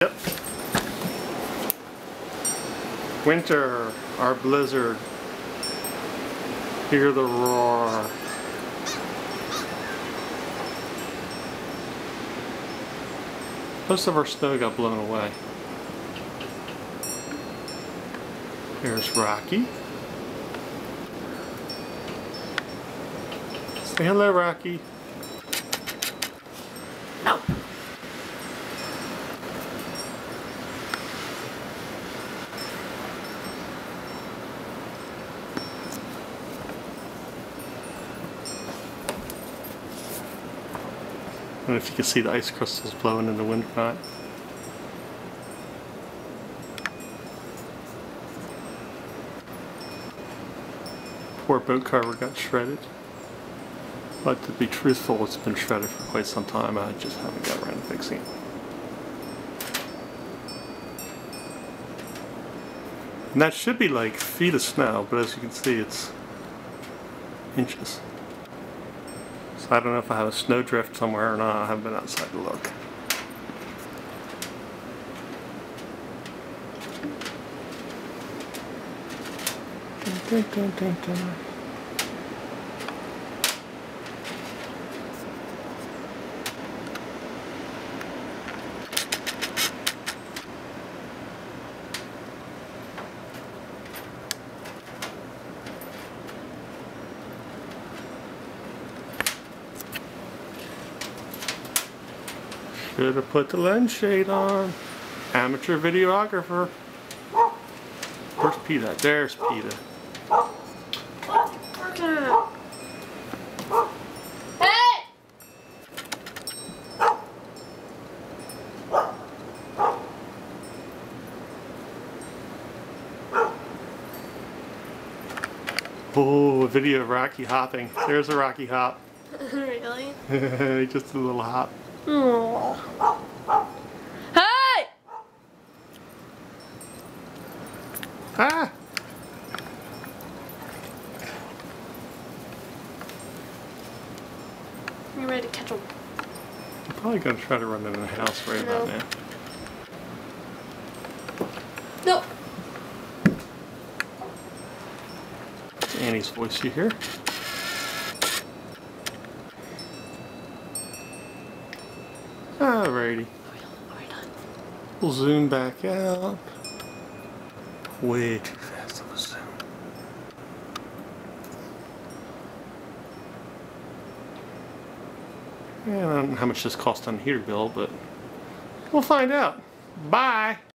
Yep. Winter, our blizzard. Hear the roar. Most of our snow got blown away. Here's Rocky. Say hello, Rocky. No. I don't know if you can see the ice crystals blowing in the wind or not. Poor boat cover got shredded. But to be truthful, it's been shredded for quite some time. I just haven't got around to fixing it. And that should be like feet of snow, but as you can see, it's inches. So I don't know if I have a snowdrift somewhere or not. I haven't been outside to look. Dun, dun, dun, dun. Should have put the lens shade on. Amateur videographer. Where's PETA? There's PETA. Hey! Oh, a video of Rocky hopping. There's a Rocky hop. Really? Just a little hop. Oh. Hey! Ah! You ready to catch him? I'm probably going to try to run in the house right about now. Nope. It's Annie's voice you hear. Alrighty. We'll zoom back out. Way too fast of a zoom. Yeah, I don't know how much this cost on the heater bill, but we'll find out. Bye!